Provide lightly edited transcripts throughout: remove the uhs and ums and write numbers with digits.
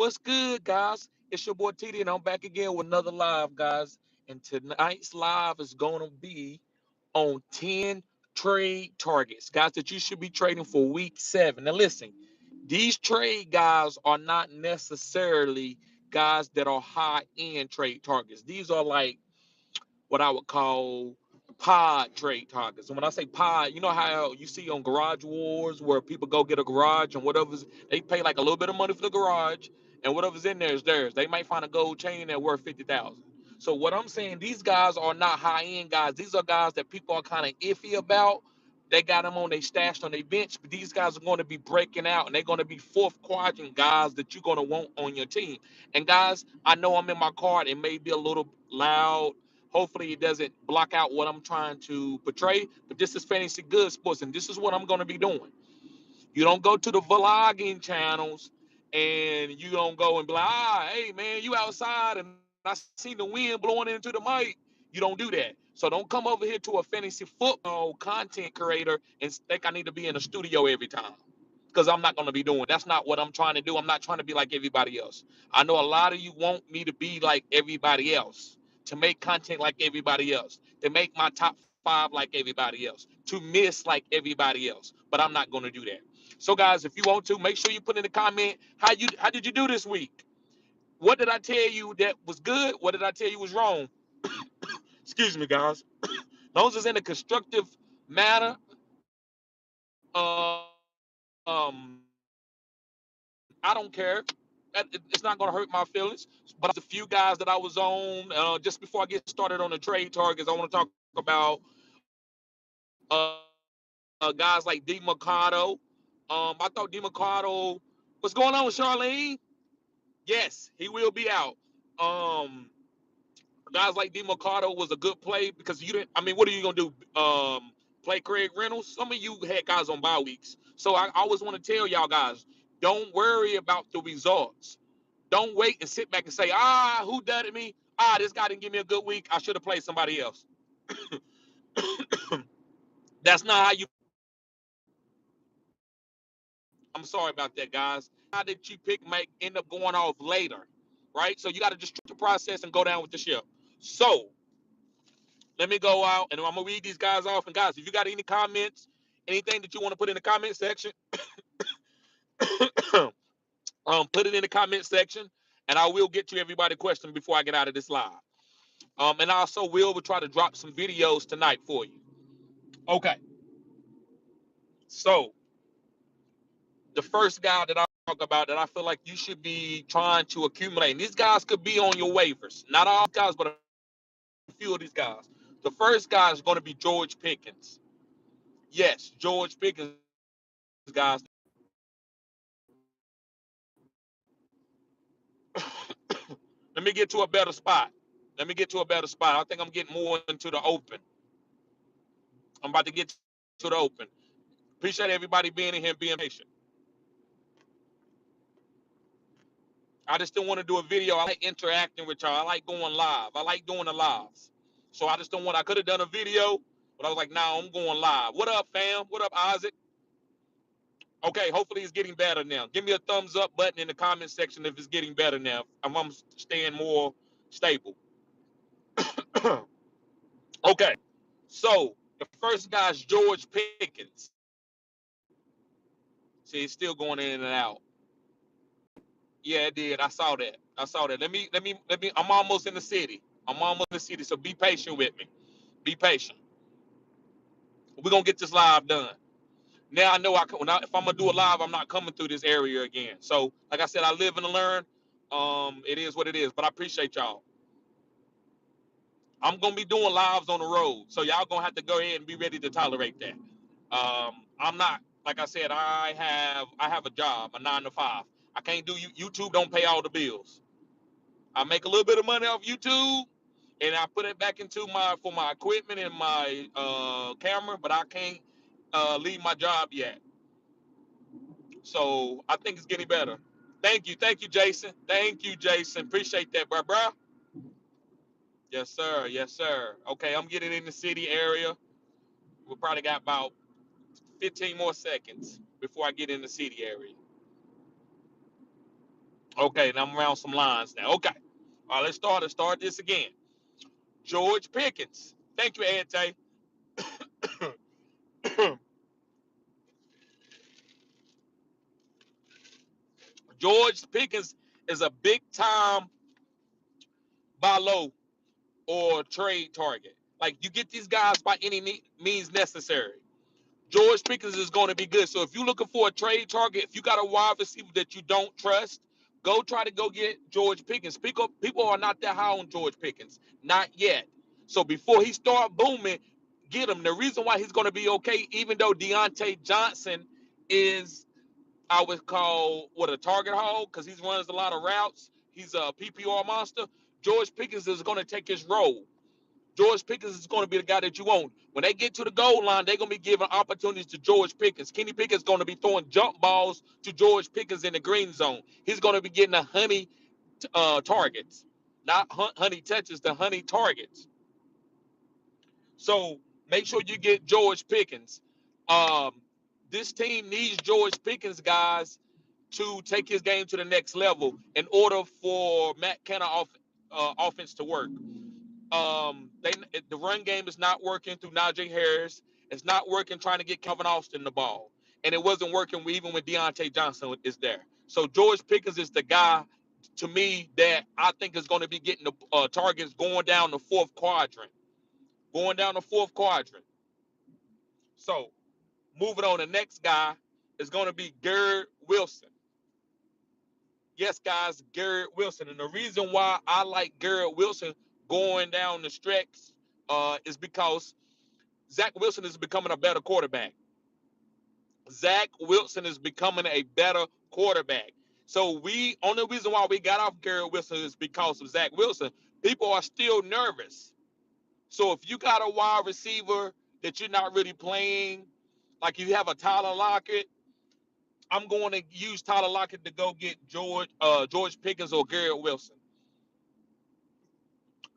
What's good, guys? It's your boy TD, and I'm back again with another live, guys. And tonight's live is going to be on 10 trade targets, guys, that you should be trading for week 7. Now, listen, these trade guys are not necessarily guys that are high end trade targets. These are like what I would call pod trade targets. And when I say pod, you know how you see on Garage Wars where people go get a garage and whatever's they pay like a little bit of money for the garage and whatever's in there is theirs. They might find a gold chain that's worth 50,000. So what I'm saying, these guys are not high end guys. These are guys that people are kind of iffy about. They got them on their stashed on their bench, but these guys are going to be breaking out and they're going to be fourth quadrant guys that you're going to want on your team. And guys, I know I'm in my card. It may be a little loud. Hopefully, it doesn't block out what I'm trying to portray. But this is Fantasy Good Sports, and this is what I'm going to be doing. You don't go to the vlogging channels and you don't go and be like, hey, man, you outside and I seen the wind blowing into the mic. You don't do that. So don't come over here to a fantasy football content creator and think I need to be in a studio every time because I'm not going to be doing. That's not what I'm trying to do. I'm not trying to be like everybody else. I know a lot of you want me to be like everybody else, to make content like everybody else, to make my top 5 like everybody else, to miss like everybody else. But I'm not going to do that. So guys, if you want to, make sure you put in the comment how did you do this week? What did I tell you that was good? What did I tell you was wrong? Excuse me, guys. Those is in a constructive manner. I don't care. It's not gonna hurt my feelings. But the few guys that I was on just before I get started on the trade targets, I want to talk about guys like D Mercado. I thought D Mercado. What's going on, Charlene? Yes, he will be out. Um, Guys like D Mercado was a good play because you didn't. I mean, what are you gonna do? Play Craig Reynolds? Some of you had guys on bye weeks, so I always want to tell y'all guys, don't worry about the results. Don't wait and sit back and say, who done it me? This guy didn't give me a good week. I should have played somebody else. That's not how you pick. I'm sorry about that, guys. How did you pick might end up going off later, right? So you got to just trust the process and go down with the ship. So let me go out and I'm gonna read these guys off. And guys, if you got any comments, anything that you want to put in the comment section, put it in the comment section, and I will get to everybody's question before I get out of this live. And also will try to drop some videos tonight for you. Okay, so the first guy that I talk about that I feel like you should be trying to accumulate, and these guys could be on your waivers. Not all guys, but a few of these guys. The first guy is going to be George Pickens. Yes, George Pickens, guys. Let me get to a better spot. Let me get to a better spot. I think I'm getting more into the open. I'm about to get to the open. Appreciate everybody being in here and being patient. I just don't want to do a video. I like interacting with y'all. I like going live. I like doing the lives. So I just don't want. I could have done a video, but I was like, nah, I'm going live. What up, fam? What up, Isaac? Okay, hopefully it's getting better now. Give me a thumbs up button in the comment section if it's getting better now. I'm staying more stable. Okay, so the first guy's George Pickens. See, it's still going in and out. Yeah, it did. I saw that. I saw that. Let me. I'm almost in the city. I'm almost in the city. So be patient with me. Be patient. We're gonna get this live done. Now I know if I'm gonna do a live, I'm not coming through this area again. So, like I said, I live and learn. It is what it is. But I appreciate y'all. I'm gonna be doing lives on the road, so y'all gonna have to go ahead and be ready to tolerate that. I'm not like I said. I have a job, a 9 to 5. I can't do YouTube. Don't pay all the bills. I make a little bit of money off YouTube, and I put it back into my equipment and my camera, but I can't leave my job yet. So I think it's getting better. Thank you, Jason. Thank you, Jason. Appreciate that, bro. Yes, sir. Yes, sir. Okay, I'm getting in the city area. We probably got about 15 more seconds before I get in the city area. Okay, now I'm around some lines now. Okay. All right, let's start this again. George Pickens. Thank you, Ante. George Pickens is a big time buy low or trade target. Like you get these guys by any means necessary. George Pickens is going to be good. So if you're looking for a trade target, if you got a wide receiver that you don't trust, go try to go get George Pickens. People are not that high on George Pickens, not yet. So before he start booming, get him. The reason why he's going to be okay, even though Deontay Johnson is, I would call what a target hog because he runs a lot of routes. He's a PPR monster. George Pickens is going to take his role. George Pickens is going to be the guy that you want. When they get to the goal line, they're going to be giving opportunities to George Pickens. Kenny Pickens is going to be throwing jump balls to George Pickens in the green zone. He's going to be getting the honey targets, not honey touches, the honey targets. So make sure you get George Pickens. Um, this team needs George Pickens, guys, to take his game to the next level in order for Matt Canada offense to work. The run game is not working through Najee Harris. It's not working trying to get Calvin Austin the ball, and it wasn't working even when Deontay Johnson is there. So George Pickens is the guy to me that I think is going to be getting the targets going down the fourth quadrant, going down the fourth quadrant. So moving on, the next guy is going to be Garrett Wilson. Yes, guys, Garrett Wilson, and the reason why I like Garrett Wilson going down the stretch is because Zach Wilson is becoming a better quarterback. Zach Wilson is becoming a better quarterback. So only reason why we got off Garrett Wilson is because of Zach Wilson. People are still nervous. So if you got a wide receiver that you're not really playing, like you have a Tyler Lockett, I'm going to use Tyler Lockett to go get George Pickens or Garrett Wilson.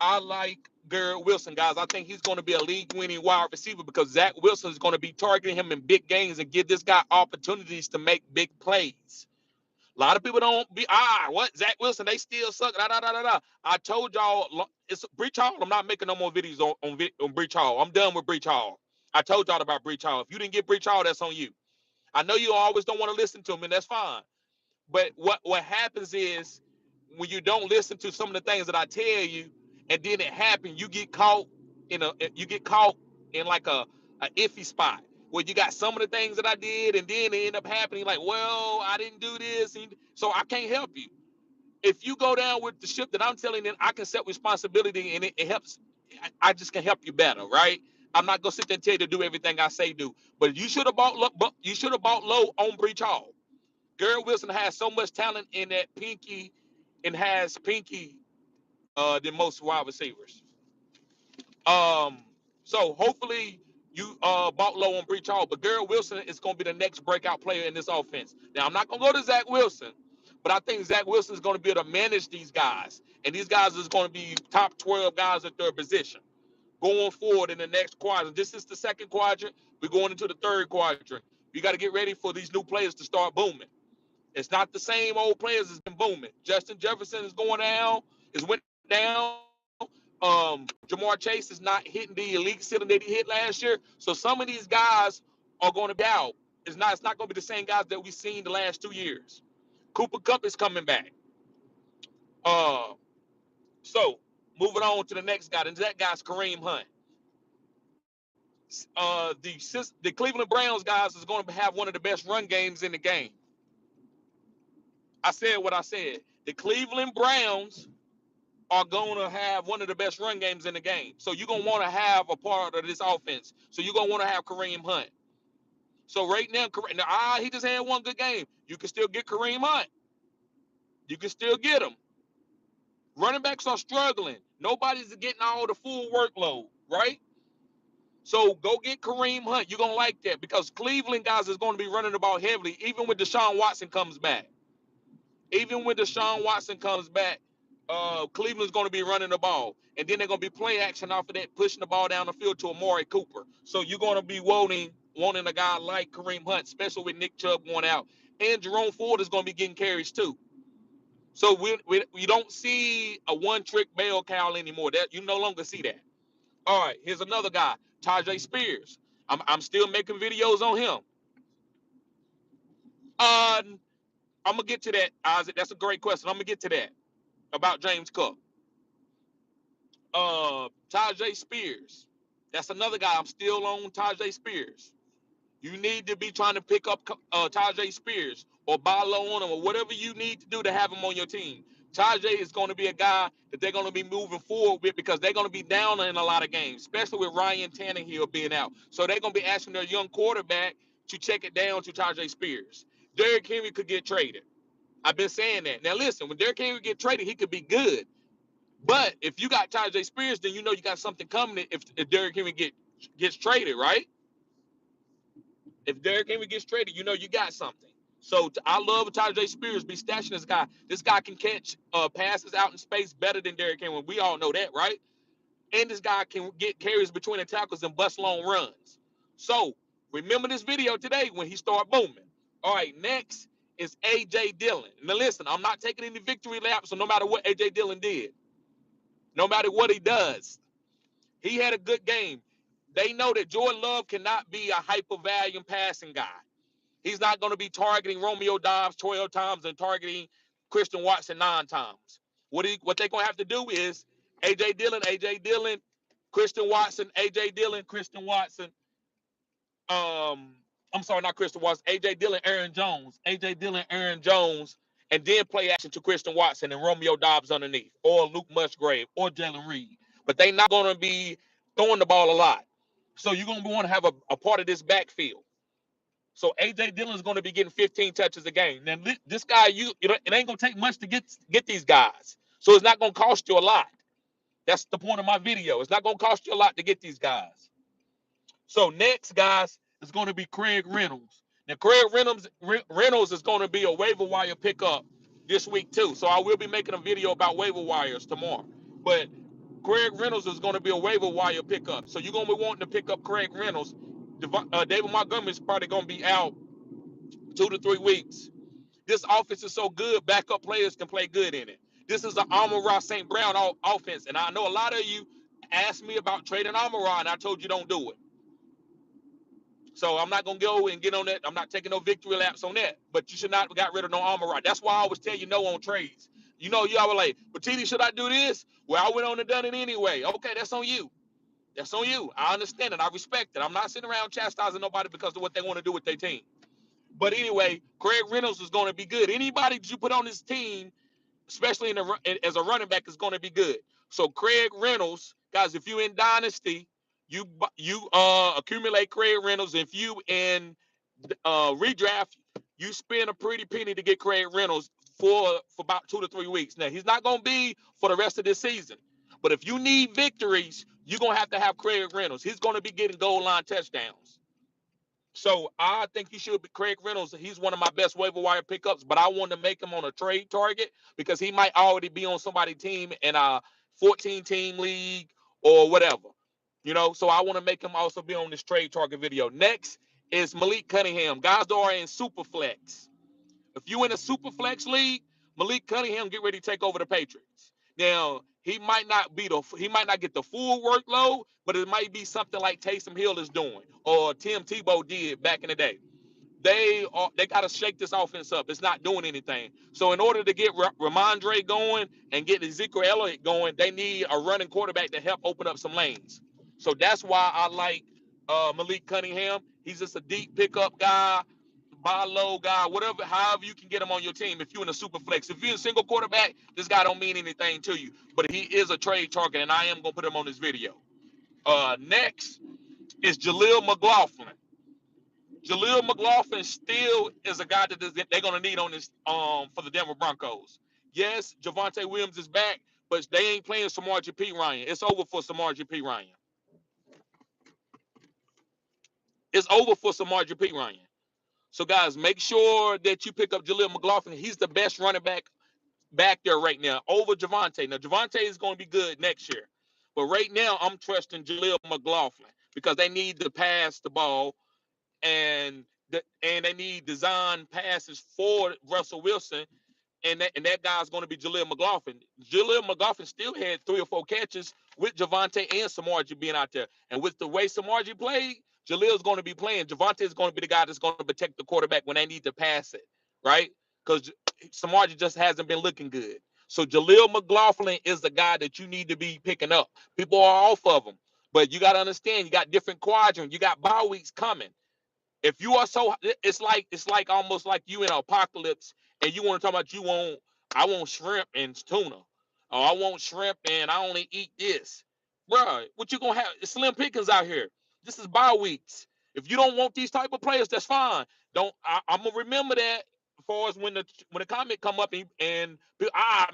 I like Garrett Wilson, guys. I think he's going to be a league-winning wide receiver because Zach Wilson is going to be targeting him in big games and give this guy opportunities to make big plays. A lot of people don't be what Zach Wilson, they still suck. Da, da, da, da, da. I told y'all it's Breach Hall. I'm not making no more videos on Breach Hall. I'm done with Breach Hall. I told y'all about Breach Hall. If you didn't get Breach Hall, that's on you. I know you always don't want to listen to him, and that's fine. But what happens is when you don't listen to some of the things that I tell you, and then it happens, you get caught in like a iffy spot where you got some of the things that I did, and then it end up happening like, well, I didn't do this, so I can't help you. If you go down with the ship that I'm telling you, I can set responsibility, and it helps. I just can help you better, right? I'm not gonna sit there and tell you to do everything I say do, but you should have bought low on Breach Hall. Garrett Wilson has so much talent in that pinky and has pinky than most wide receivers. Um, so hopefully you bought low on Breach Hall, but Garrett Wilson is going to be the next breakout player in this offense. Now I'm not going to go to Zach Wilson, but I think Zach Wilson is going to be able to manage these guys, and these guys is going to be top 12 guys at their position going forward in the next quadrant. This is the second quadrant. We're going into the third quadrant. You got to get ready for these new players to start booming. It's not the same old players that's been booming. Justin Jefferson is going down, went down. Jamar Chase is not hitting the elite ceiling that he hit last year. So some of these guys are going to be out. It's not going to be the same guys that we've seen the last 2 years. Cooper Kupp is coming back. Uh, so moving on to the next guy, and that guy's Kareem Hunt. The Cleveland Browns guys is going to have one of the best run games in the game. I said what I said. The Cleveland Browns are going to have one of the best run games in the game. So you're going to want to have a part of this offense. So you're going to want to have Kareem Hunt. So right now, he just had one good game. You can still get Kareem Hunt. You can still get him. Running backs are struggling. Nobody's getting all the full workload, right? So go get Kareem Hunt. You're going to like that because Cleveland guys is going to be running the ball heavily, even when Deshaun Watson comes back. Even when Deshaun Watson comes back, Cleveland's going to be running the ball. And then they're going to be play action off of that, pushing the ball down the field to Amari Cooper. So you're going to be wanting a guy like Kareem Hunt, especially with Nick Chubb going out. And Jerome Ford is going to be getting carries too. So we don't see a one-trick bell cow anymore. That you no longer see that. All right, here's another guy, Tajae Spears. I'm still making videos on him. I'm gonna get to that, Isaac. That's a great question. I'm gonna get to that about James Cook. Tajae Spears. That's another guy. I'm still on Tajae Spears. You need to be trying to pick up Tajae Spears or buy low on him or whatever you need to do to have him on your team. Tajae is going to be a guy that they're going to be moving forward with because they're going to be down in a lot of games, especially with Ryan Tannehill being out. So they're going to be asking their young quarterback to check it down to Tajae Spears. Derrick Henry could get traded. I've been saying that. Now listen, when Derrick Henry get traded, he could be good. But if you got Tajae Spears, then you know you got something coming if Derrick Henry gets traded, right? If Derrick Henry gets traded, you know you got something. So I love Tajae Spears be stashing this guy. This guy can catch passes out in space better than Derrick Henry. We all know that, right? And this guy can get carries between the tackles and bust long runs. So remember this video today when he started booming. All right, next is A.J. Dillon. Now listen, I'm not taking any victory laps, so no matter what A.J. Dillon did, no matter what he does, he had a good game. They know that Jordan Love cannot be a hyper-volume passing guy. He's not going to be targeting Romeo Dobbs 12 times and targeting Christian Watson 9 times. What they're going to have to do is A.J. Dillon, Christian Watson, A.J. Dillon, Christian Watson. I'm sorry, not Christian Watson. A.J. Dillon, Aaron Jones. A.J. Dillon, Aaron Jones, and then play action to Christian Watson and Romeo Dobbs underneath, or Luke Musgrave, or Jalen Reed. But they're not going to be throwing the ball a lot. So you're going to want to have a part of this backfield. So A.J. Dillon is going to be getting 15 touches a game. Now this guy, it ain't going to take much to get these guys. So it's not going to cost you a lot. That's the point of my video. It's not going to cost you a lot to get these guys. So next, guys, is going to be Craig Reynolds. Now Craig Reynolds is going to be a waiver wire pickup this week too. So I will be making a video about waiver wires tomorrow. But Craig Reynolds is going to be a waiver wire pickup. So you're going to be wanting to pick up Craig Reynolds. David Montgomery is probably going to be out 2 to 3 weeks. This offense is so good, backup players can play good in it. This is an Amon-Ra St. Brown offense. And I know a lot of you asked me about trading Amon-Ra, and I told you don't do it. So I'm not going to go and get on that. I'm not taking no victory laps on that. But you should not have got rid of no Amon-Ra. That's why I always tell you no on trades. You know, y'all were like, but TD, should I do this? Well, I went on and done it anyway. Okay, that's on you. That's on you. I understand it. I respect it. I'm not sitting around chastising nobody because of what they want to do with their team. But anyway, Craig Reynolds is going to be good. Anybody that you put on this team, especially as a running back, is going to be good. So Craig Reynolds, guys, if you in Dynasty, you accumulate Craig Reynolds. If you in redraft, you spend a pretty penny to get Craig Reynolds for about 2 to 3 weeks. Now, he's not going to be for the rest of this season. But if you need victories, you're going to have Craig Reynolds. He's going to be getting goal line touchdowns. So I think he should be Craig Reynolds. He's one of my best waiver wire pickups, but I want to make him on a trade target because he might already be on somebody's team in a 14-team league or whatever. You know, so I want to make him also be on this trade target video. Next is Malik Cunningham. Guys that are in superflex. If you in a superflex league, Malik Cunningham get ready to take over the Patriots. Now, he might not get the full workload, but it might be something like Taysom Hill is doing or Tim Tebow did back in the day. They got to shake this offense up. It's not doing anything. So in order to get Ramondre going and get Ezekiel Elliott going, they need a running quarterback to help open up some lanes. So that's why I like Malik Cunningham. He's just a deep pickup guy, buy low guy, whatever, however you can get him on your team. If you're in a super flex, if you're a single quarterback, this guy don't mean anything to you. But he is a trade target, and I am gonna put him on this video. Next is Jaleel McLaughlin. Jaleel McLaughlin still is a guy that they're gonna need on this for the Denver Broncos. Yes, Javonte Williams is back, but they ain't playing Samaje Perine. It's over for Samaje Perine. It's over for Samaje Perine. So guys, make sure that you pick up Jaleel McLaughlin. He's the best running back there right now over Javonte. Now Javonte is going to be good next year, but right now I'm trusting Jaleel McLaughlin because they need to pass the ball and they need design passes for Russell Wilson and that guy's going to be Jaleel McLaughlin. Jaleel McLaughlin still had 3 or 4 catches with Javonte and Samarji being out there. And with the way Samarji played, Jaleel's going to be playing. Javonte is going to be the guy that's going to protect the quarterback when they need to pass it, right? Because Samarji just hasn't been looking good. So Jaleel McLaughlin is the guy that you need to be picking up. People are off of him. But you got to understand, you got different quadrants. You got bye weeks coming. If you are so, it's like almost like you in an apocalypse and you want to talk about I want shrimp and tuna, or I want shrimp and I only eat this, bro. What you gonna have? It's Slim Pickens out here. This is bye weeks. If you don't want these type of players, that's fine. Don't I'm gonna remember that as far as when the comment come up and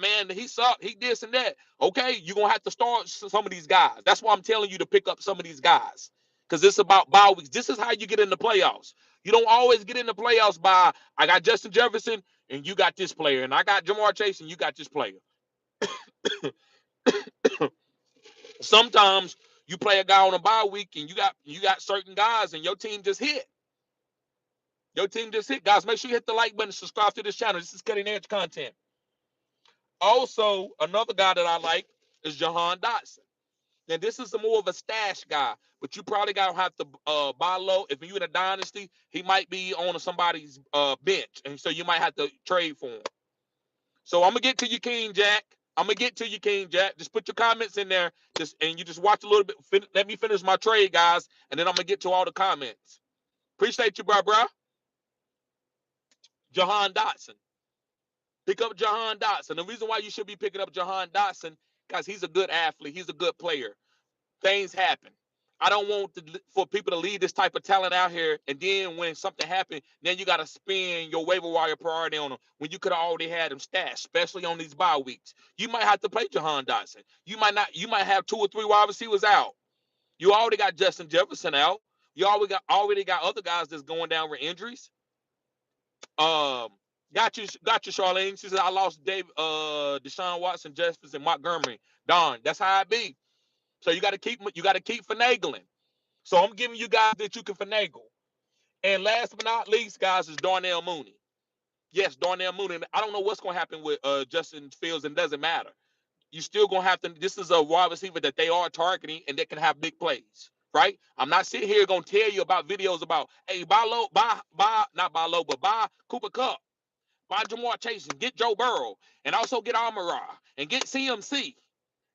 man, he sucked, he this and that. Okay, you're gonna have to start some of these guys. That's why I'm telling you to pick up some of these guys because it's about bye weeks. This is how you get in the playoffs. You don't always get in the playoffs by I got Justin Jefferson and you got this player, and I got Jamar Chase and you got this player. Sometimes you play a guy on a bye week and you got certain guys and your team just hit. Your team just hit. Guys, make sure you hit the like button, subscribe to this channel. This is cutting edge content. Also, another guy that I like is Jahan Dotson. Now, this is more of a stash guy, but you probably got to have to buy low. If you're in a dynasty, he might be on somebody's bench, and so you might have to trade for him. So I'm going to get to you, King Jack. Just put your comments in there, and you just watch a little bit. Let me finish my trade, guys, and then I'm going to get to all the comments. Appreciate you, bro. Jahan Dotson. Pick up Jahan Dotson. The reason why you should be picking up Jahan Dotson, because he's a good athlete. He's a good player. Things happen. I don't want for people to leave this type of talent out here, and then when something happens, then you got to spend your waiver wire priority on them when you could have already had them stashed, especially on these bye weeks. You might have to play Jahan Dotson. You might not. You might have 2 or 3 wide receivers out. You already got Justin Jefferson out. You already got other guys that's going down with injuries. Got you, Charlene. She said I lost Deshaun Watson, Jefferson, Montgomery. Darn, that's how it be. So you got to keep finagling. So I'm giving you guys that you can finagle. And last but not least, guys, is Darnell Mooney. Yes, Darnell Mooney. I don't know what's going to happen with Justin Fields, and it doesn't matter. You still going to have to. This is a wide receiver that they are targeting, and they can have big plays, right? I'm not sitting here going to tell you about videos about, hey, buy Cooper Kupp, buy Jamar Chase, and get Joe Burrow, and also get Amara, and get CMC.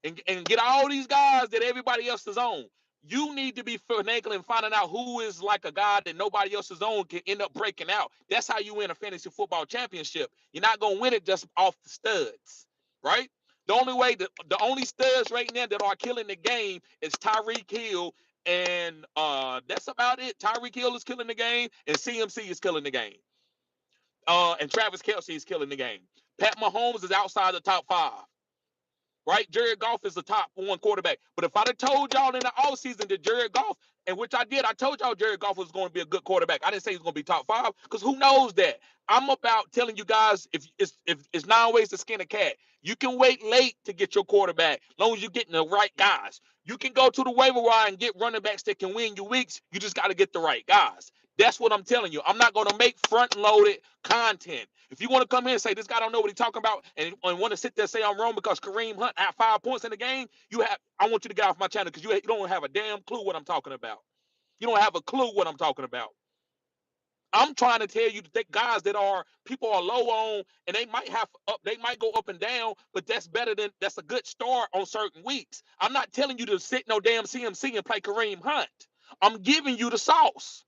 And get all these guys that everybody else is on. You need to be finagling, finding out who is like a guy that nobody else is on can end up breaking out. That's how you win a fantasy football championship. You're not going to win it just off the studs, right? The only studs right now that are killing the game is Tyreek Hill, and that's about it. Tyreek Hill is killing the game, and CMC is killing the game. And Travis Kelce is killing the game. Pat Mahomes is outside the top 5. Right? Jared Goff is the top 1 quarterback. But if I'd have told y'all in the offseason that Jared Goff, and which I did, I told y'all Jared Goff was going to be a good quarterback. I didn't say he's going to be top 5 because who knows that? I'm about telling you guys if it's 9 ways to skin a cat. You can wait late to get your quarterback as long as you're getting the right guys. You can go to the waiver wire and get running backs that can win you weeks. You just got to get the right guys. That's what I'm telling you. I'm not going to make front-loaded content. If you want to come here and say this guy don't know what he's talking about and want to sit there and say I'm wrong because Kareem Hunt had 5 points in the game, I want you to get off my channel because you don't have a damn clue what I'm talking about. You don't have a clue what I'm talking about. I'm trying to tell you that guys that people are low on and they might go up and down, but that's a good start on certain weeks. I'm not telling you to sit no damn CMC and play Kareem Hunt. I'm giving you the sauce.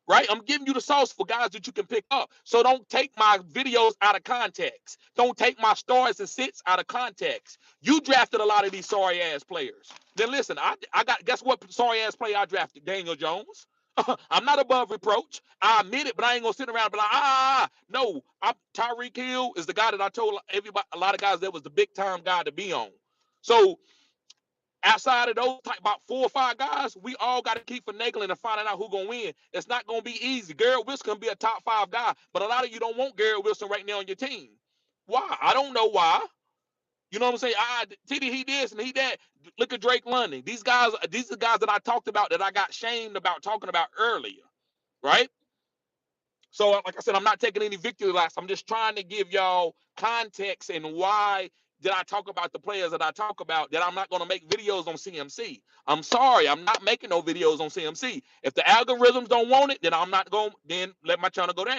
Right? I'm giving you the sauce for guys that you can pick up. So don't take my videos out of context. Don't take my stars and sits out of context. You drafted a lot of these sorry ass players. Then listen, I got, guess what sorry ass player I drafted? Daniel Jones. I'm not above reproach. I admit it, but I ain't gonna sit around and be like, no. Tyreek Hill is the guy that I told a lot of guys that was the big time guy to be on. So outside of those about 4 or 5 guys, we all got to keep finagling and finding out who's going to win. It's not going to be easy. Garrett Wilson can be a top 5 guy, but a lot of you don't want Garrett Wilson right now on your team. Why? I don't know why. You know what I'm saying? TD, he this and he that. Look at Drake London. These are guys that I talked about that I got shamed about talking about earlier, right? So, like I said, I'm not taking any victory laps. I'm just trying to give y'all context and why did I talk about the players that I talk about, that I'm not going to make videos on CMC. I'm sorry, I'm not making no videos on CMC. If the algorithms don't want it, then I'm not going. Then let my channel go down.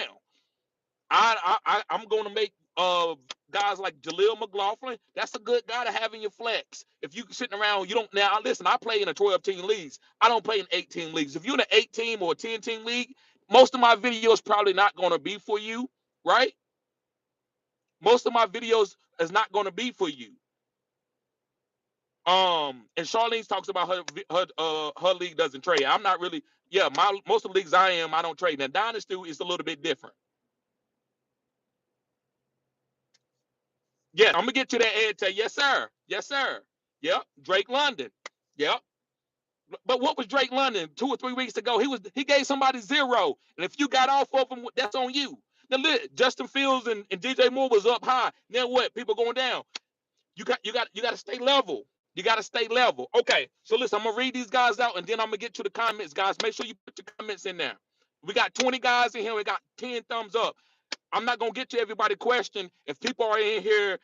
I'm going to make guys like Jaleel McLaughlin. That's a good guy to have in your flex. If you sitting around, you don't now listen. I play in a 12-team leagues. I don't play in 8-team leagues. If you're in an 8-team or a 10-team league, most of my videos probably not going to be for you, right? Most of my videos is not going to be for you. And Charlene talks about her league doesn't trade. I'm not really. Yeah, most of the leagues I don't trade. Now Dynasty is a little bit different. Yeah, I'm gonna get to that Ed Tay. Yes, sir. Yes, sir. Yep. Drake London. Yep. But what was Drake London 2 or 3 weeks ago? He gave somebody 0. And if you got off of him, that's on you. Now look, Justin Fields and DJ Moore was up high. Now what? People going down. You got to stay level. You got to stay level. Okay. So listen, I'm gonna read these guys out and then I'm gonna get to the comments, guys. Make sure you put your comments in there. We got 20 guys in here. We got 10 thumbs up. I'm not gonna get to everybody's question. If people are in here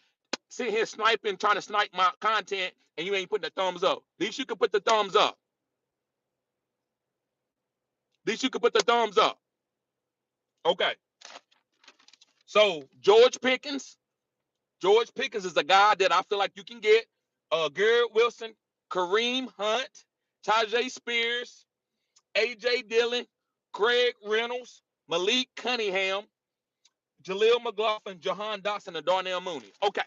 sitting here sniping, trying to snipe my content, and you ain't putting the thumbs up. At least you can put the thumbs up. At least you can put the thumbs up. Okay. So George Pickens. George Pickens is a guy that I feel like you can get. Garrett Wilson, Kareem Hunt, Tajae Spears, A.J. Dillon, Craig Reynolds, Malik Cunningham, Jaleel McLaughlin, Jahan Dotson, and Darnell Mooney. Okay.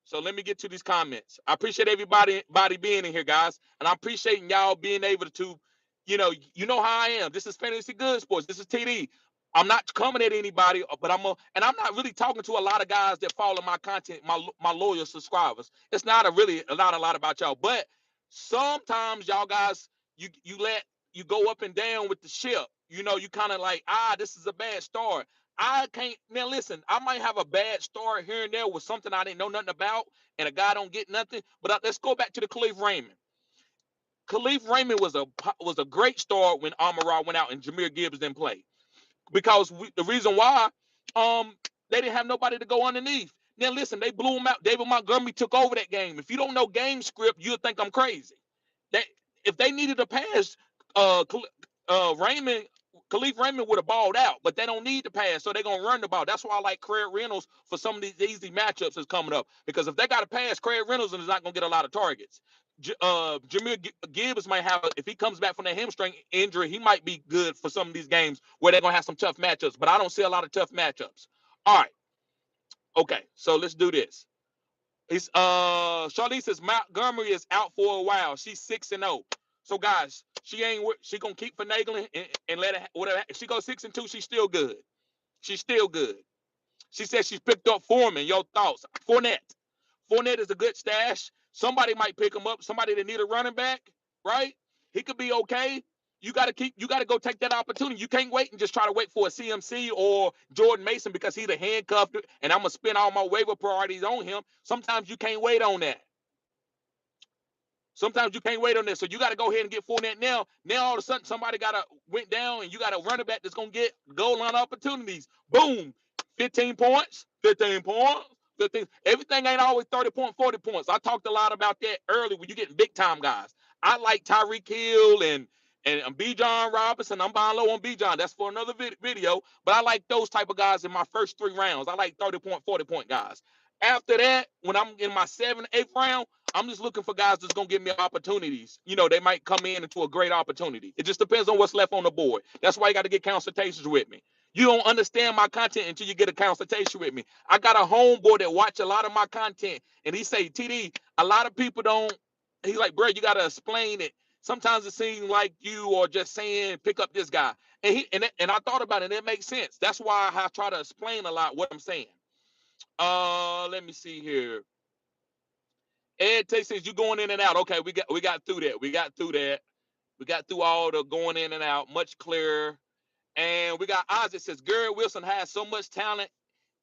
So let me get to these comments. I appreciate everybody being in here, guys, and I appreciate y'all being able to, you know how I am. This is Fantasy Good Sports. This is TD. I'm not coming at anybody, but and I'm not really talking to a lot of guys that follow my content, my loyal subscribers. It's not a lot about y'all, but sometimes y'all guys, you go up and down with the ship. You kind of like, this is a bad start. I can't now listen. I might have a bad start here and there with something I didn't know nothing about, and a guy don't get nothing. But let's go back to the Khalif Raymond. Khalif Raymond was a great start when Amon-Ra went out and Jahmyr Gibbs didn't play, because the reason why they didn't have nobody to go underneath. Now listen, they blew him out. David Montgomery took over that game. If you don't know game script, you'll think I'm crazy. That if they needed to pass, Raymond. Khalif Raymond would have balled out, but they don't need to pass, so they're going to run the ball. That's why I like Craig Reynolds for some of these easy matchups that's coming up, because if they got to pass, Craig Reynolds is not going to get a lot of targets. Jahmyr Gibbs might have, if he comes back from that hamstring injury, he might be good for some of these games where they're going to have some tough matchups, but I don't see a lot of tough matchups. All right. Okay, so let's do this. It's Charlize says Montgomery is out for a while. She's 6-0. So guys, she gonna keep finagling and let it whatever. If she goes 6-2, she's still good. She's still good. She says she's picked up Foreman. Your thoughts? Fournette is a good stash. Somebody might pick him up. Somebody that need a running back, right? He could be okay. You gotta go take that opportunity. You can't wait and just try to wait for a CMC or Jordan Mason because he's a handcuffed and I'm gonna spend all my waiver priorities on him. Sometimes you can't wait on that. Sometimes you can't wait on this. So you got to go ahead and get Fournette now. Now all of a sudden somebody went down and you got a running back that's going to get goal line opportunities. Boom. 15 points, 15 points, 15. Everything ain't always 30 points, 40 points. I talked a lot about that earlier when you're getting big time guys. I like Tyreek Hill and Bijan Robinson. I'm buying low on Bijan. That's for another video. But I like those type of guys in my first 3 rounds. I like 30 point, 40 point guys. After that, when I'm in my 7th, 8th round, I'm just looking for guys that's going to give me opportunities. They might come into a great opportunity. It just depends on what's left on the board. That's why you got to get consultations with me. You don't understand my content until you get a consultation with me. I got a homeboy that watch a lot of my content, and he say, TD, a lot of people don't. He's like, bro, you got to explain it. Sometimes it seems like you are just saying, pick up this guy. And I thought about it, and it makes sense. That's why I try to explain a lot what I'm saying. Let me see here. Ed Tay says you going in and out. Okay, we got through that. We got through all the going in and out, much clearer. And we got Isaac says Garrett Wilson has so much talent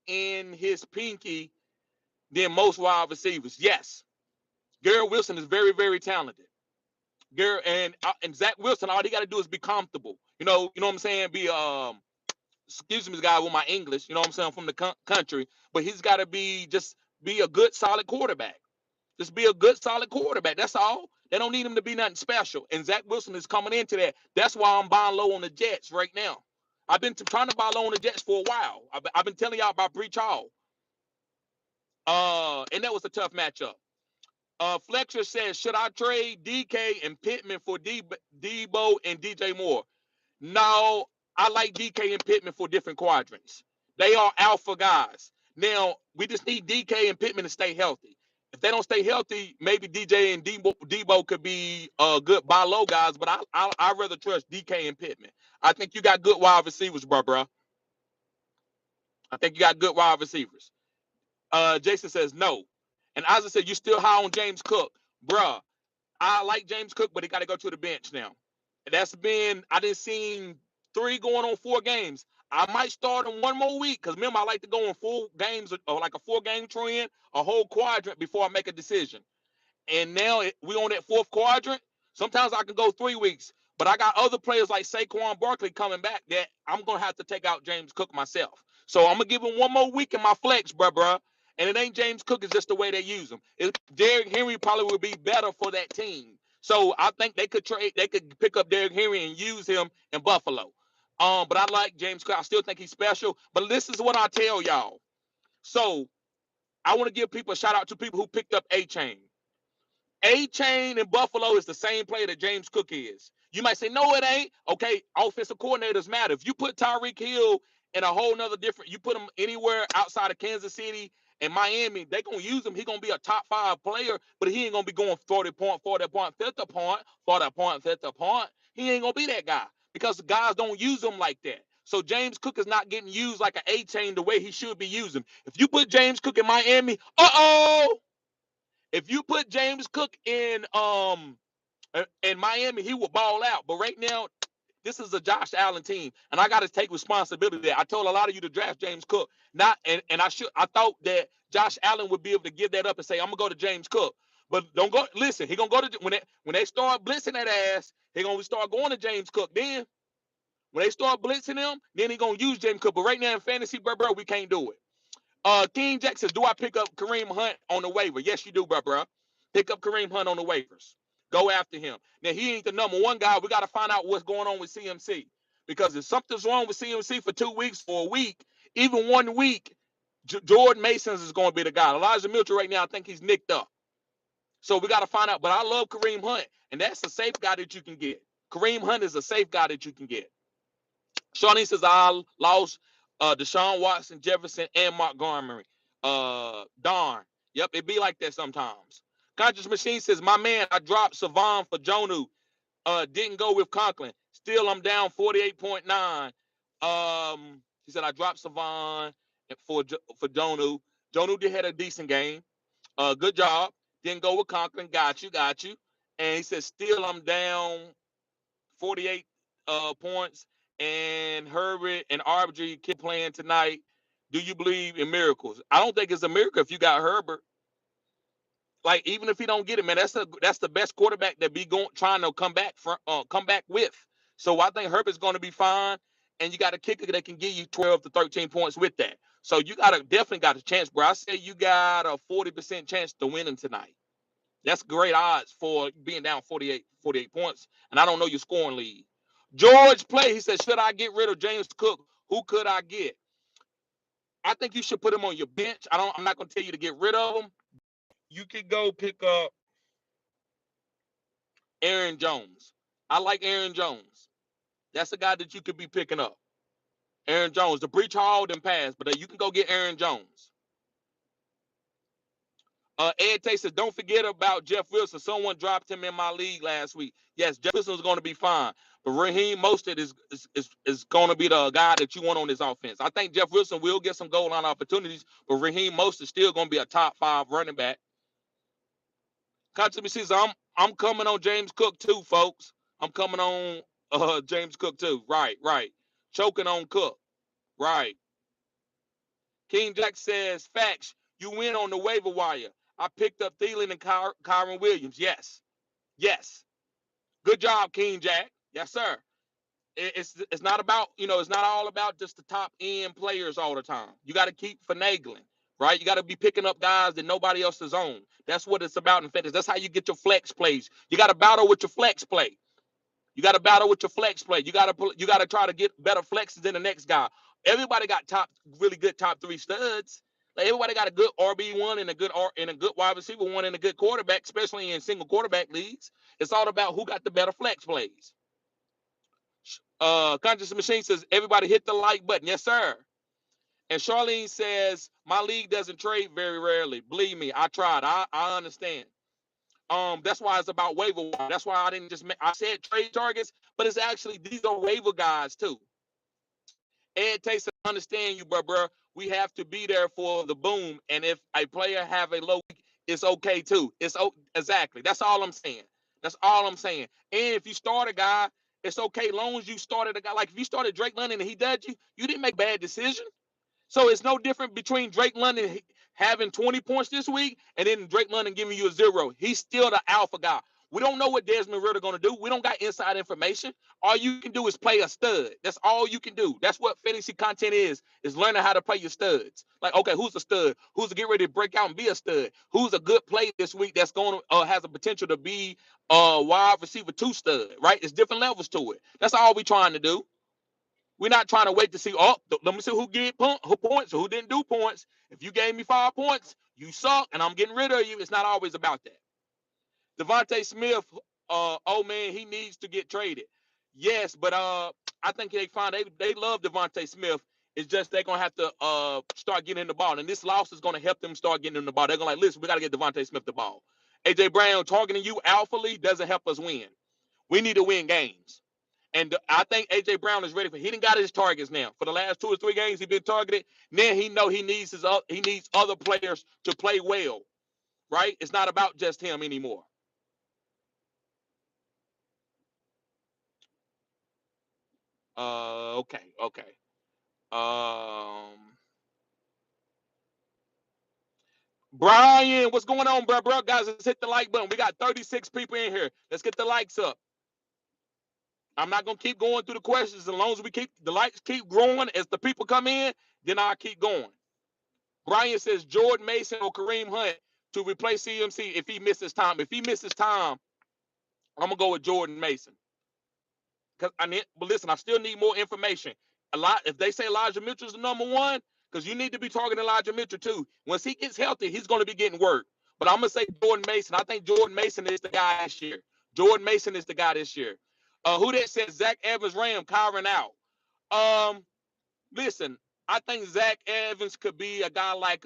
in his pinky than most wide receivers. Yes, Garrett Wilson is very, very talented. Garrett and Zach Wilson, all he got to do is be comfortable. You know what I'm saying? Be excuse me, guy with my English, you know what I'm saying, from the country, but he's got to be a good, solid quarterback. Just be a good, solid quarterback. That's all. They don't need him to be nothing special. And Zach Wilson is coming into that. That's why I'm buying low on the Jets right now. I've been trying to buy low on the Jets for a while. I've been telling y'all about Breach Hall. And that was a tough matchup. Fletcher says, should I trade DK and Pittman for Debo and DJ Moore? No, I like DK and Pittman for different quadrants. They are alpha guys. Now, we just need DK and Pittman to stay healthy. If they don't stay healthy, maybe DJ and Debo could be good buy low guys, but I'd rather trust DK and Pittman. I think you got good wide receivers, bro. I think you got good wide receivers. Jason says no. And as I said, you still high on James Cook. Bruh, I like James Cook, but he got to go to the bench now. I didn't see 3 going on 4 games. I might start in one more week because remember, I like to go on 4 games or like a 4-game trend, a whole quadrant before I make a decision. And now we on that 4th quadrant. Sometimes I can go 3 weeks, but I got other players like Saquon Barkley coming back that I'm going to have to take out James Cook myself. So I'm going to give him one more week in my flex, bruh. And it ain't James Cook, it's just the way they use him. Derrick Henry probably would be better for that team. So I think they could pick up Derrick Henry and use him in Buffalo. But I like James Cook. I still think he's special. But this is what I tell y'all. So I want to give people a shout out to people who picked up A-Chain. A-Chain in Buffalo is the same player that James Cook is. You might say, no, it ain't. Okay, offensive coordinators matter. If you put Tyreek Hill in a whole nother different, you put him anywhere outside of Kansas City and Miami, they're going to use him. He's going to be a top 5 player, but he ain't going to be going 40 point, 40 point, 50 point, 40 point, 50 point. He ain't going to be that guy because the guys don't use him like that. So James Cook is not getting used like an A-Chain the way he should be using. If you put James Cook in Miami, if you put James Cook in Miami, he will ball out. But right now, this is a Josh Allen team, and I got to take responsibility there. I told a lot of you to draft James Cook, I thought that Josh Allen would be able to give that up and say, I'm gonna go to James Cook. But don't go. Listen, he gonna go to when they start blitzing that ass, he gonna start going to James Cook. Then when they start blitzing him, then he gonna use James Cook. But right now in fantasy, bro, we can't do it. King Jack says, do I pick up Kareem Hunt on the waiver? Yes, you do, bro. Pick up Kareem Hunt on the waivers. Go after him. Now, he ain't the number 1 guy. We got to find out what's going on with CMC. Because if something's wrong with CMC for 2 weeks, for a week, even 1 week, Jordan Masons is going to be the guy. Elijah Mitchell right now, I think he's nicked up. So we got to find out. But I love Kareem Hunt, and that's a safe guy that you can get. Kareem Hunt is a safe guy that you can get. Shawnee says, I lost Deshaun Watson, Jefferson, and Montgomery. Darn. Yep, it be like that sometimes. Conscious Machine says, my man, I dropped Savon for Jonu. Didn't go with Conklin. Still, I'm down 48.9. He said, I dropped Savon for Jonu. Jonu did had a decent game. Good job. Didn't go with Conklin. Got you. And he said, still, I'm down 48 points. And Herbert and RG keep playing tonight. Do you believe in miracles? I don't think it's a miracle if you got Herbert. Like, even if he don't get it, man, that's the best quarterback that be trying to come back with. So I think Herbert's going to be fine, and you got a kicker that can give you 12 to 13 points with that. So you definitely got a chance, bro. I say you got a 40% chance to win him tonight. That's great odds for being down 48 points, and I don't know your scoring lead. George Play, he said, should I get rid of James Cook? Who could I get? I think you should put him on your bench. I'm not going to tell you to get rid of him. You could go pick up Aaron Jones. I like Aaron Jones. That's a guy that you could be picking up. Aaron Jones. The Breach Hall didn't pass, but you can go get Aaron Jones. Ed Tate says, don't forget about Jeff Wilson. Someone dropped him in my league last week. Yes, Jeff Wilson is going to be fine. But Raheem Mostert is going to be the guy that you want on this offense. I think Jeff Wilson will get some goal line opportunities, but Raheem Mostert is still going to be a top 5 running back. Country says, I'm coming on James Cook too, folks. I'm coming on James Cook too. Right. Choking on Cook. Right. King Jack says, facts. You win on the waiver wire. I picked up Thielen and Kyron Williams. Yes. Good job, King Jack. Yes, sir. It's not about, it's not all about just the top end players all the time. You got to keep finagling, right? You got to be picking up guys that nobody else is on. That's what it's about in fantasy. That's how you get your flex plays. You got to battle with your flex play. You got to battle with your flex play. You got to try to get better flexes than the next guy. Everybody got really good top three studs. Like everybody got a good RB1 and a good wide receiver one and a good quarterback, especially in single quarterback leagues. It's all about who got the better flex plays. Conscious Machine says everybody hit the like button. Yes, sir. And Charlene says my league doesn't trade very rarely. Believe me, I tried. I understand. That's why it's about waiver wire. That's why I didn't just I said trade targets, but it's actually these are waiver guys too. Ed takes to understand you, bro. We have to be there for the boom. And if a player have a low week, it's okay too. Exactly. That's all I'm saying. That's all I'm saying. And if you start a guy, it's okay long as you started a guy. Like if you started Drake London and he did you didn't make a bad decision. So it's no different between Drake London having 20 points this week and then Drake London giving you a 0. He's still the alpha guy. We don't know what Desmond Ridder going to do. We don't got inside information. All you can do is play a stud. That's all you can do. That's what fantasy content is learning how to play your studs. Like, okay, who's a stud? Who's to get ready to break out and be a stud? Who's a good play this week that's going to has a potential to be a wide receiver 2 stud, right? It's different levels to it. That's all we're trying to do. We're not trying to wait to see, let me see who get points or who didn't do points. If you gave me 5 points, you suck, and I'm getting rid of you. It's not always about that. Devontae Smith, oh man, he needs to get traded. Yes, but I think they love Devontae Smith. It's just they're gonna have to start getting in the ball, and this loss is gonna help them start getting in the ball. They're gonna listen, we gotta get Devontae Smith the ball. AJ Brown targeting you alphally doesn't help us win. We need to win games. And I think A.J. Brown is ready for. He didn't got his targets now. For the last 2 or 3 games, he's been targeted. Now he know he needs other players to play well, right? It's not about just him anymore. Okay. Brian, what's going on, bro? Guys, let's hit the like button. We got 36 people in here. Let's get the likes up. I'm not gonna keep going through the questions as long as we keep the likes keep growing as the people come in. Then I'll keep going. Brian says Jordan Mason or Kareem Hunt to replace CMC if he misses time. If he misses time, I'm gonna go with Jordan Mason. But listen, I still need more information. If they say Elijah Mitchell's the number one, because you need to be targeting Elijah Mitchell too. Once he gets healthy, he's gonna be getting work. But I'm gonna say Jordan Mason. I think Jordan Mason is the guy this year. Jordan Mason is the guy this year. Who that says Zach Evans, Ram, Kyron out? Listen, I think Zach Evans could be a guy like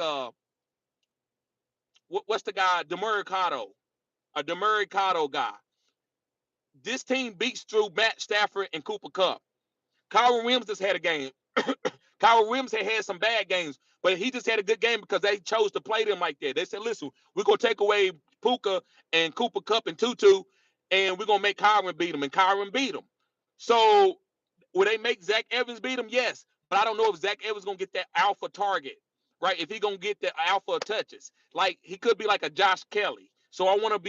what's the guy? Demurray Cotto, a Demurray Cotto guy. This team beats through Matt Stafford and Cooper Kupp. Kyron Williams just had a game. Kyron Williams had some bad games, but he just had a good game because they chose to play them like that. They said, listen, we're going to take away Puka and Cooper Kupp and Tutu, and we're going to make Kyron beat him, and Kyron beat him. So will they make Zach Evans beat him? Yes, but I don't know if Zach Evans is going to get that alpha target, right? If he's going to get the alpha touches. Like, he could be like a Josh Kelly. So I want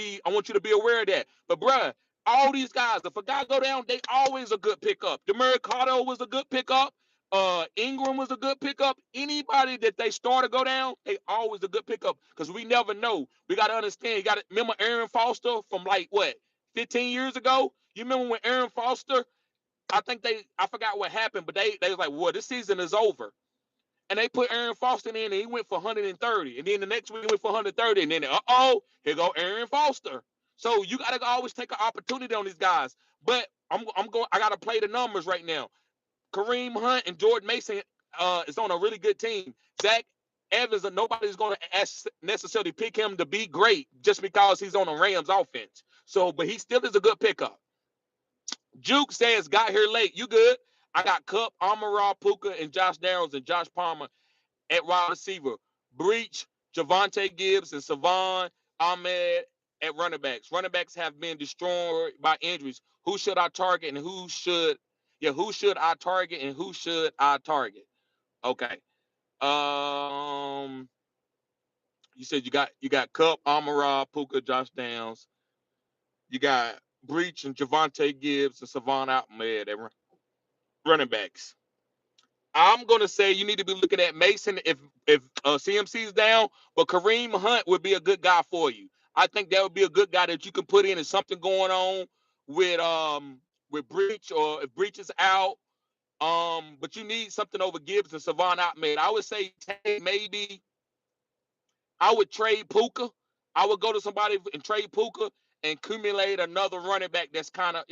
you to be aware of that. But, bruh, all these guys, if a guy go down, they always a good pickup. Demurray Cotto was a good pickup. Ingram was a good pickup. Anybody that they start to go down, they always a good pickup because we never know. We got to understand. You got to remember Aaron Foster from 15 years ago? You remember when Aaron Foster, I forgot what happened, but they was like, well, this season is over. And they put Aaron Foster in and he went for 130. And then the next week he went for 130. And then, here go Aaron Foster. So you got to always take an opportunity on these guys. But I got to play the numbers right now. Kareem Hunt and Jordan Mason is on a really good team. Zach Evans, nobody's going to necessarily pick him to be great just because he's on a Rams offense. So, but he still is a good pickup. Juke says, got here late. You good? I got Kupp, Amon-Ra, Puka, and Josh Downs and Josh Palmer at wide receiver. Breach, Javonte Gibbs, and Savon Ahmed at running backs. Running backs have been destroyed by injuries. Who should I target and who should I target and who should I target? Okay. You said you got Kupp, Amon-Ra, Puka, Josh Downs. You got Breach and Javonte Gibbs and Savon Ahmed. running backs. I'm gonna say you need to be looking at Mason if CMC's down, but Kareem Hunt would be a good guy for you. I think that would be a good guy that you can put in if something going on with Breach or if Breach is out. But you need something over Gibbs and Savon Ahmed. I would say maybe I would trade Puka. I would go to somebody and trade Puka and accumulate another running back that's kind of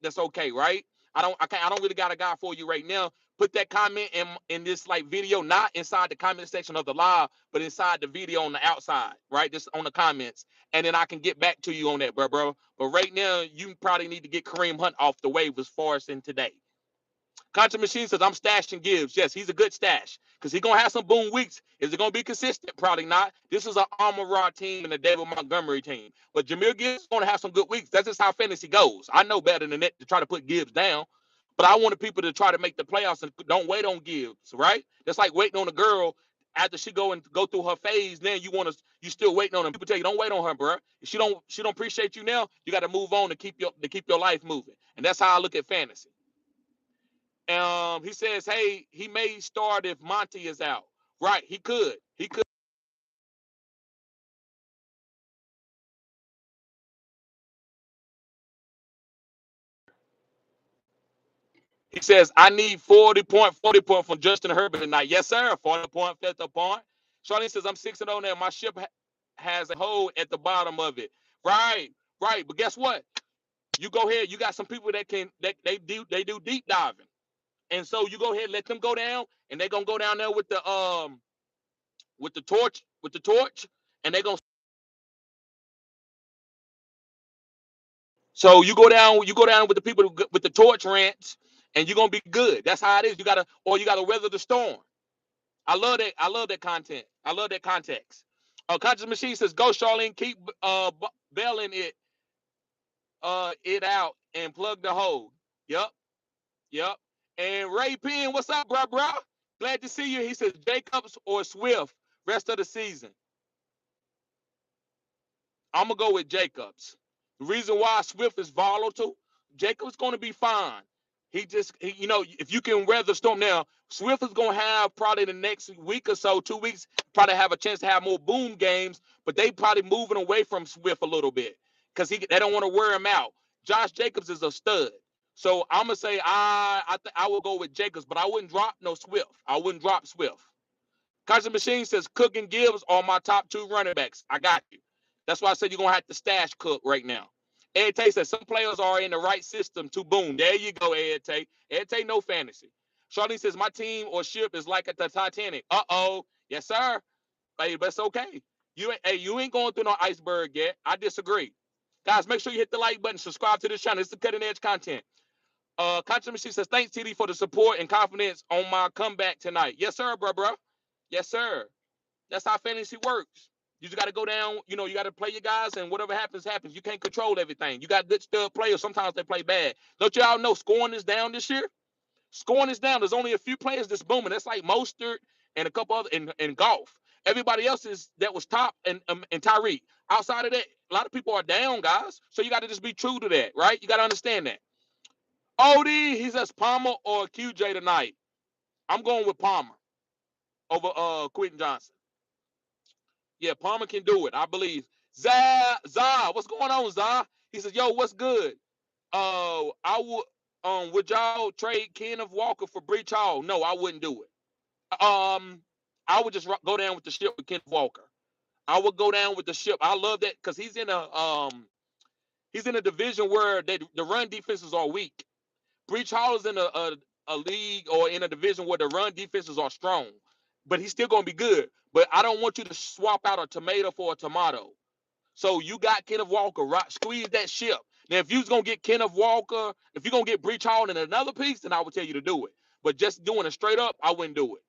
that's okay, right? I don't really got a guy for you right now. Put that comment in this like video, not inside the comment section of the live, but inside the video on the outside, right? Just on the comments, and then I can get back to you on that, bro. But right now, you probably need to get Kareem Hunt off the waivers for us in today. Contra Machine says, I'm stashing Gibbs. Yes, he's a good stash because he's going to have some boom weeks. Is it going to be consistent? Probably not. This is an Amon-Ra team and a David Montgomery team. But Jahmyr Gibbs is going to have some good weeks. That's just how fantasy goes. I know better than that to try to put Gibbs down. But I wanted people to try to make the playoffs and don't wait on Gibbs, right? That's like waiting on a girl after she go through her phase. Then you still waiting on her. People tell you don't wait on her, bro. If she don't appreciate you now, you got to move on to keep your life moving. And that's how I look at fantasy. He says, hey, he may start if Monty is out. Right, he could. He says, I need 40 point from Justin Herbert tonight. Yes, sir. 40 point, 50 point. Charlie says, I'm 6-0 now. My ship has a hole at the bottom of it. Right. But guess what? You go ahead. You got some people that they do deep diving. And so you go ahead, let them go down, and they're gonna go down there with the torch, and they're gonna. So you go down with the people with the torch rants, and you're gonna be good. That's how it is. You gotta weather the storm. I love that. I love that content. I love that context. Conscious Machine says, "Go, Charlene. Keep bailing it out and plug the hole." Yep. And Ray Penn, what's up, bro? Glad to see you. He says, Jacobs or Swift rest of the season. I'm gonna go with Jacobs. The reason why Swift is volatile, Jacobs going to be fine. If you can weather the storm now, Swift is going to have probably the next week or so, 2 weeks, probably have a chance to have more boom games, but they probably moving away from Swift a little bit because they don't want to wear him out. Josh Jacobs is a stud. So I'm going to say I will go with Jacobs, but I wouldn't drop no Swift. I wouldn't drop Swift. Conscious Machine says Cook and Gibbs are my top 2 running backs. I got you. That's why I said you're going to have to stash Cook right now. Ed Tay says some players are in the right system to boom. There you go, Ed Tay. Ed Tay, no fantasy. Charlene says my team or ship is like at the Titanic. Uh-oh. Yes, sir. Hey, but it's okay. You ain't going through no iceberg yet. I disagree. Guys, make sure you hit the like button. Subscribe to this channel. It's the cutting edge content. Conscious Machine says thanks, TD, for the support and confidence on my comeback tonight. Yes, sir, bro. Yes, sir. That's how fantasy works. You just got to go down, you got to play your guys, and whatever happens, happens. You can't control everything. You got good stud players. Sometimes they play bad. Don't y'all know scoring is down this year? Scoring is down. There's only a few players that's booming. That's like Mostert and a couple other in golf. Everybody else that was top and Tyreek. Outside of that, a lot of people are down, guys. So you got to just be true to that, right? You got to understand that. Odie, he says Palmer or QJ tonight. I'm going with Palmer over Quentin Johnson. Yeah, Palmer can do it. I believe. Zah, what's going on, Zah? He says, yo, what's good? Would y'all trade Kenneth Walker for Breach Hall? No, I wouldn't do it. I would just go down with the ship with Kenneth Walker. I would go down with the ship. I love that because he's in a division where the run defenses are weak. Breach Hall is in a league or in a division where the run defenses are strong, but he's still going to be good. But I don't want you to swap out a tomato for a tomato. So you got Kenneth Walker, right? Squeeze that ship. Now, if you was going to get Kenneth Walker, if you're going to get Breach Hall in another piece, then I would tell you to do it. But just doing it straight up, I wouldn't do it.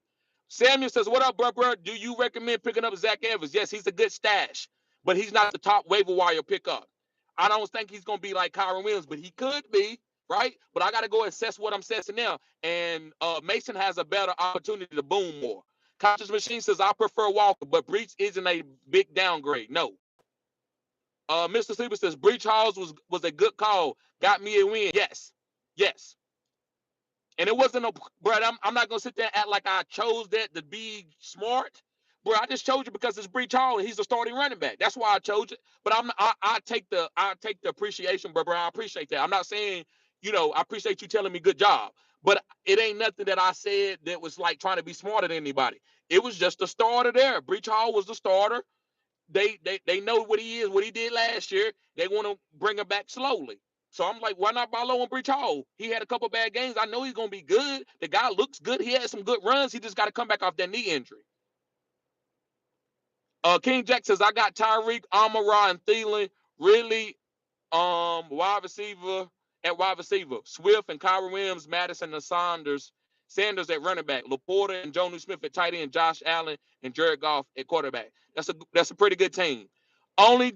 Samuel says, what up, bro? Do you recommend picking up Zach Evans? Yes, he's a good stash, but he's not the top waiver wire pickup. I don't think he's going to be like Kyron Williams, but he could be, right? But I got to go assess what I'm assessing now. And Mason has a better opportunity to boom more. Conscious Machine says, I prefer Walker, but Breach isn't a big downgrade. No. Mr. Sleeper says, Breach Halls was a good call. Got me a win. Yes. And it wasn't a, bro. I'm not gonna sit there and act like I chose that to be smart, bro. I just chose it because it's Breach Hall and he's the starting running back. That's why I chose it. But I take the appreciation, bro. I appreciate that. I'm not saying, I appreciate you telling me good job, but it ain't nothing that I said that was like trying to be smarter than anybody. It was just the starter there. Breach Hall was the starter. They know what he is, what he did last year. They want to bring him back slowly. So I'm like, why not buy low on Breach Hall? He had a couple bad games. I know he's gonna be good. The guy looks good. He had some good runs. He just got to come back off that knee injury. King Jack says I got Tyreek, Amon-Ra, and Thielen. Really, wide receiver at wide receiver. Swift and Kyrie Williams, Madison and Sanders at running back. Laporta and Jonnu Smith at tight end. Josh Allen and Jared Goff at quarterback. That's a pretty good team. Only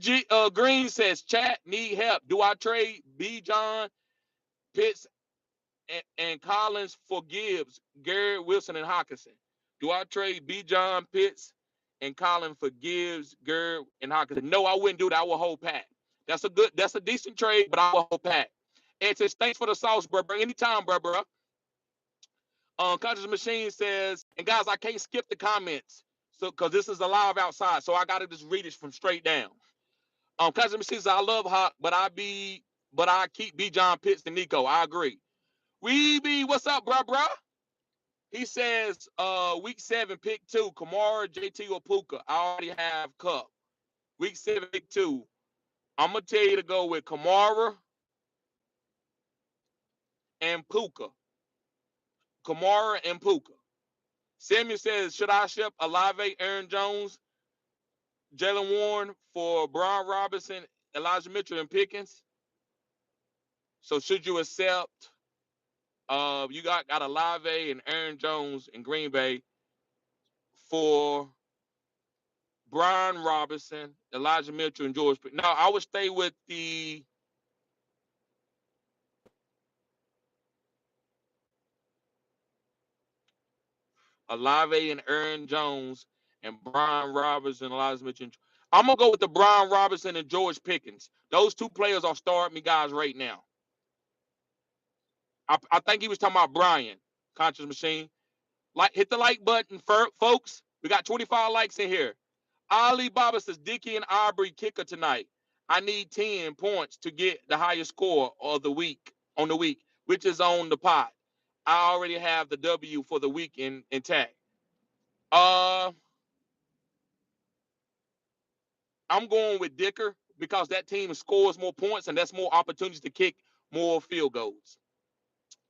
Green says chat need help. Do I trade B. John, Pitts, and Collins for Gibbs, Garrett, Wilson, and Hockenson? Do I trade B. John, Pitts, and Collins for Gibbs, Garrett, and Hockenson? No, I wouldn't do that. I will hold pat. That's a decent trade, but I will hold pat. It says thanks for the sauce, bro. Anytime, bro. Conscious Machine says, and guys, I can't skip the comments, so because this is a live outside, so I gotta just read it from straight down. Conscious Machine says, I love Hawk, but I keep B. John, Pitts, and Nico. I agree. Weeby, what's up, bro? He says, week 7, pick 2, Kamara, JT, or Puka. I already have Cup. Week 7, pick 2. I'm gonna tell you to go with Kamara and Puka. Kamara and Puka. Samuel says, should I ship Olave, Aaron Jones, Jalen Warren for Brian Robinson, Elijah Mitchell, and Pickens? So should you accept? You got Olave and Aaron Jones in Green Bay for Brian Robinson, Elijah Mitchell, and George Pickens. No, I would stay with the Olave and Aaron Jones and Brian Robinson, Elijah Mitchell. I'm gonna go with the Brian Robinson and George Pickens. Those two players are starting me guys right now. I think he was talking about Brian, Conscious Machine. Hit the like button, folks. We got 25 likes in here. Ali Baba says Dickey and Aubrey kicker tonight. I need 10 points to get the highest score of the week which is on the pot. I already have the W for the week intact. I'm going with Dicker because that team scores more points and that's more opportunities to kick more field goals.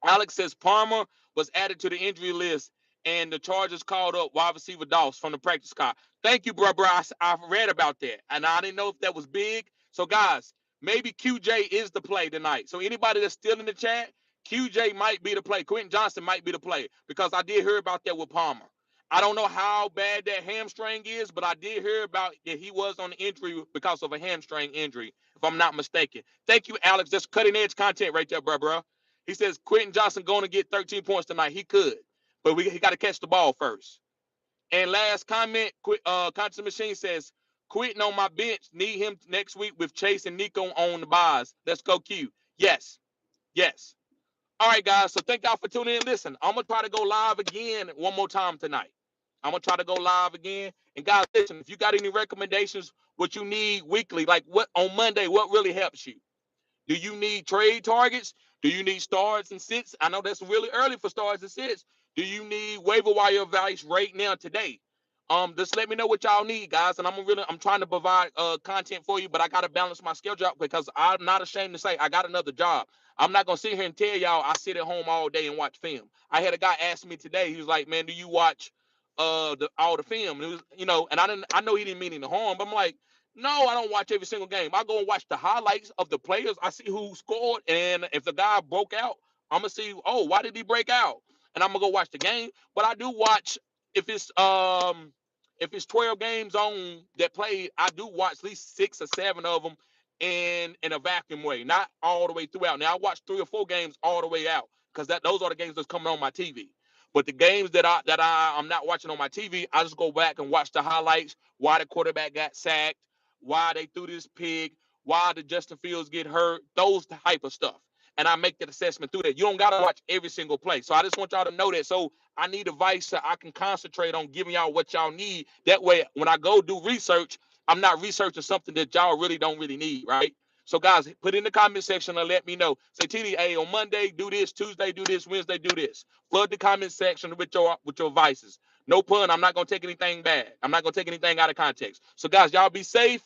Alex says Palmer was added to the injury list and the Chargers called up wide receiver Doss from the practice squad. Thank you, bro. I read about that, and I didn't know if that was big. So, guys, maybe QJ is the play tonight. So, anybody that's still in the chat, QJ might be the play. Quentin Johnson might be the play because I did hear about that with Palmer. I don't know how bad that hamstring is, but I did hear about that he was on the injury because of a hamstring injury, if I'm not mistaken. Thank you, Alex. That's cutting edge content right there, bro. He says Quentin Johnson going to get 13 points tonight. He could, but he got to catch the ball first. And last comment, Conscious Machine says, Quentin on my bench. Need him next week with Chase and Nico on the buys. Let's go, Q. Yes. All right, guys. So thank y'all for tuning in. Listen, I'm going to try to go live again one more time tonight. I'm going to try to go live again. And guys, listen, if you got any recommendations, what you need weekly, like what on Monday, what really helps you? Do you need trade targets? Do you need starts and sits? I know that's really early for starts and sits. Do you need waiver wire advice right now today? Just let me know what y'all need, guys. And I'm trying to provide content for you, but I gotta balance my schedule out because I'm not ashamed to say I got another job. I'm not gonna sit here and tell y'all I sit at home all day and watch film. I had a guy ask me today, he was like, man, do you watch all the film? And it was, and I know he didn't mean any harm, but I'm like, no, I don't watch every single game. I go and watch the highlights of the players. I see who scored, and if the guy broke out, I'm gonna see, oh, why did he break out? And I'm gonna go watch the game. But I do watch if it's 12 games on that played, I do watch at least 6 or 7 of them in a vacuum way, not all the way throughout. Now I watch 3 or 4 games all the way out because those are the games that's coming on my TV. But the games that I'm not watching on my TV, I just go back and watch the highlights. Why the quarterback got sacked? Why they threw this pig? Why did Justin Fields get hurt? Those type of stuff. and I make that assessment through that. You don't got to watch every single play. So I just want y'all to know that. So I need advice so I can concentrate on giving y'all what y'all need. That way, when I go do research, I'm not researching something that y'all really don't really need, right? So guys, put in the comment section and let me know. Say, TD, hey, on Monday, do this. Tuesday, do this. Wednesday, do this. Flood the comment section with your vices. No pun. I'm not gonna take anything bad. I'm not gonna take anything out of context. So guys, y'all be safe.